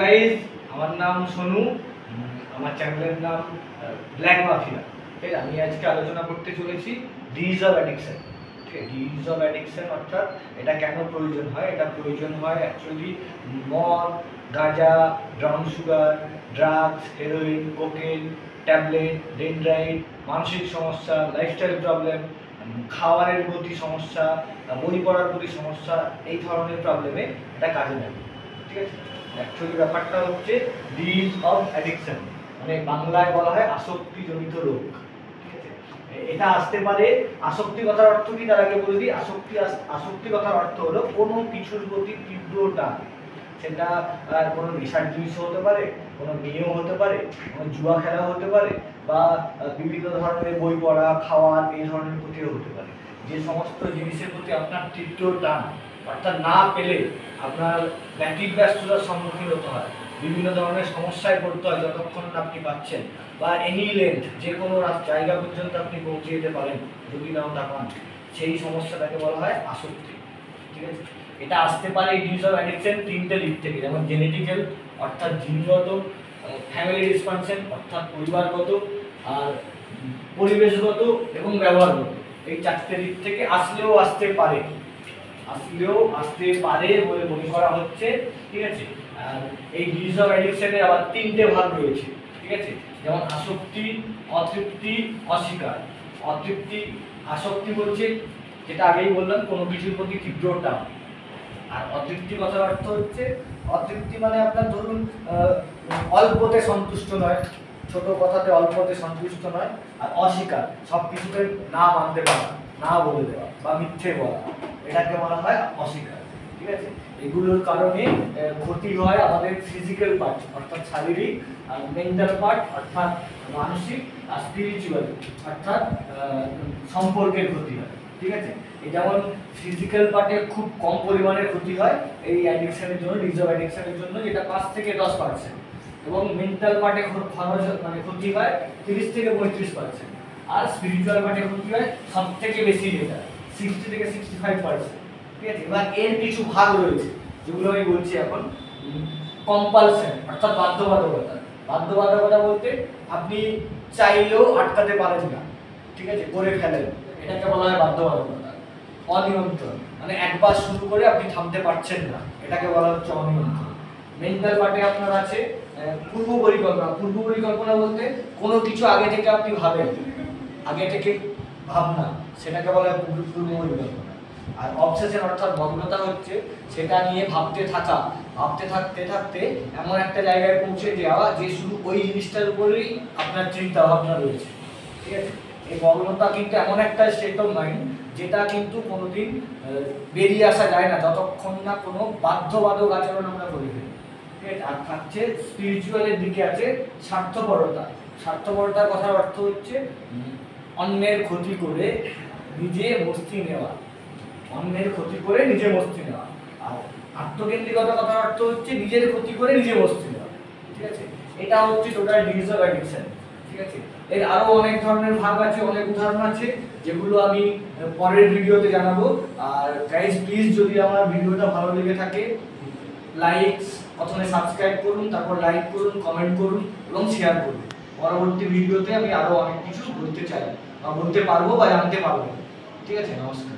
Guys, আমার নাম সোনু। আমার চ্যানেলের নাম ব্ল্যাক মাফিয়া। ঠিক আছে, আমি আজকে আলোচনা করতে চলেছি ডিজিজ অফ অ্যাডিকশন। ঠিক আছে, ডিজিজ অফ অ্যাডিকশন অর্থাৎ এটা কেন প্রয়োজন হয়। এটা প্রয়োজন হয় অ্যাকচুয়ালি মদ, গাঁজা, brown sugar, drugs, heroin, cocaine, tablet, dendrite, মানসিক সমস্যা, লাইফস্টাইল প্রবলেম, খাওয়ারের প্রতি সমস্যা, বই পড়ার প্রতি সমস্যা, এই ধরনের প্রবলেমে এটা কাজে লাগে। ঠিক আছে, অ্যাকচুয়ালি ব্যাপারটা হচ্ছে ডিজিজ অফ অ্যাডিকশন, মানে বাংলায় বলা হয় আসক্তিজনিত রোগ। ঠিক আছে, এটা আসতে পারে। আসক্তি কথার অর্থ কি তার আগে বলে দিই। আসক্তি কথার অর্থ হলো কোনো কিছুর প্রতি তীব্র টান। সেটা কোনো নেশার জিনিসও হতে পারে, কোনো মেয়েও হতে পারে, কোনো জুয়া খেলাও হতে পারে, বা বিভিন্ন ধরনের বই পড়া, খাওয়ার, এই ধরনের প্রতিও হতে পারে। যে সমস্ত জিনিসের প্রতি আপনার তীব্র টান, অর্থাৎ না পেলে আপনার ব্যতিব্যস্ততার সম্মুখীন হতে হয়, বিভিন্ন ধরনের সমস্যায় পড়তে হয় যতক্ষণ না আপনি পাচ্ছেন, বা এনি লেন্থ যে কোনো জায়গা পর্যন্ত আপনি পৌঁছে যেতে পারেন যদি নাও তা পান, সেই সমস্যাটাকে বলা হয় আসক্তি। ঠিক আছে, এটা আসতে পারে ডিজিজ অফ অ্যাডিকশন তিনটে দিক থেকে, যেমন জেনেটিক্যাল অর্থাৎ জিনগত, ফ্যামিলি ডিসফাংশন অর্থাৎ পরিবারগত, আর পরিবেশগত এবং ব্যবহারগত। এই চারটে দিক থেকে আসলেও আসতে পারে বলে মনে করা হচ্ছে। ঠিক আছে, আর এই ডিজিজ অফ অ্যাডিকশনের আবার তিনটে ভাগ রয়েছে। ঠিক আছে, যেমন আসক্তি, অতৃপ্তি, অস্বীকার। অতৃপ্তি, আসক্তি বলছে যেটা আগেই বললাম, কোনো কিছুর প্রতি তীব্র টান। আর অতৃপ্তি কথার অর্থ হচ্ছে, অতৃপ্তি মানে আপনার ধরুন অল্পতে সন্তুষ্ট নয়, ছোট কথাতে অল্পতে সন্তুষ্ট নয়। আর অস্বীকার, সব কিছুতে না মানতে পারা, না বলে দেওয়া বা মিথ্যে বলা, এটাকে বলা হয় অস্বীকার। ঠিক আছে, এগুলোর কারণে ক্ষতি হয় আমাদের ফিজিক্যাল পার্ট অর্থাৎ শারীরিক, আর মেন্টাল পার্ট অর্থাৎ মানসিক, আর স্পিরিচুয়াল অর্থাৎ সম্পর্কের ক্ষতি হয়। ঠিক আছে, এই যেমন ফিজিক্যাল পার্টে খুব কম পরিমাণে ক্ষতি হয় এই অ্যাডিকশনের জন্য, ডিজিজ অফ অ্যাডিকশনের জন্য, যেটা 5 থেকে 10%, এবং মেন্টাল পার্টে মানে ক্ষতি হয় 30 থেকে 35%, আর স্পিরিচুয়াল পার্টে ক্ষতি হয় সব থেকে বেশি, যেটা 60 থেকে 65%। ঠিক আছে, এবার এর কিছু ভাগ রয়েছে যেগুলো আমি বলছি এখন। কম্পালশন অর্থাৎ বাধ্যবাধকতা। বাধ্যবাধকতা বলতে আপনি চাইলেও আটকাতে পারেন না, ঠিক আছে, করে ফেলেন, এটাকে বলা হয় বাধ্যবাধকতা। অনিয়ন্ত্রণ মানে একবার শুরু করে আপনি থামতে পারছেন না, এটাকে বলা হচ্ছে অনিয়ন্ত্রণ। মেন্টাল পার্টে আপনার আছে পূর্ব পরিকল্পনা। পূর্ব পরিকল্পনা বলতে কোনো কিছু আগে থেকে আপনি ভাবেন, আগে থেকে ভাবনা, সেটাকে বলা হয় পূর্ব পরিকল্পনা। আর অবসেশন অর্থাৎ মগ্নতা হচ্ছে সেটা নিয়ে ভাবতে থাকা, ভাবতে থাকতে থাকতে এমন একটা জায়গায় পৌঁছে যাওয়া যে শুধু ওই জিনিসটার উপরেই আপনার চিন্তা ভাবনা রয়েছে। ঠিক আছে, এই মগ্নতা কিন্তু এমন একটা স্টেট অফ মাইন্ড যেটা কিন্তু কোনোদিন বেরিয়ে আসা যায় না যতক্ষণ না কোনো বাধ্যবাধক আচরণ আমরা করি। ঠিক আছে, আর থাকছে স্পিরিচুয়ালের দিকে আছে স্বার্থপরতা। স্বার্থপরতার কথার অর্থ হচ্ছে অন্যের ক্ষতি করে নিজে মস্তি নেওয়া, অন্যের ক্ষতি করে নিজে মস্তি নেওয়া। আর আত্মকেন্দ্রিকতার কথার অর্থ হচ্ছে নিজের ক্ষতি করে নিজে মস্তি নেওয়া। ঠিক আছে, এটা হচ্ছে টোটাল ডিজিজ অফ অ্যাডিকশন। ঠিক আছে, এর আরো অনেক ধরনের ভাগ আছে, অনেক উদাহরণ আছে, যেগুলো আমি পরের ভিডিওতে জানাবো। আর গাইস প্লিজ, যদি আমার ভিডিওটা ভালো লেগে থাকে, প্রথমে সাবস্ক্রাইব করুন, তারপর লাইক করুন, কমেন্ট করুন এবং শেয়ার করুন। পরবর্তী ভিডিওতে আমি আরো অনেক কিছু বলতে চাই বা বলতে পারবো বা জানতে পারবো। ঠিক আছে, নমস্কার।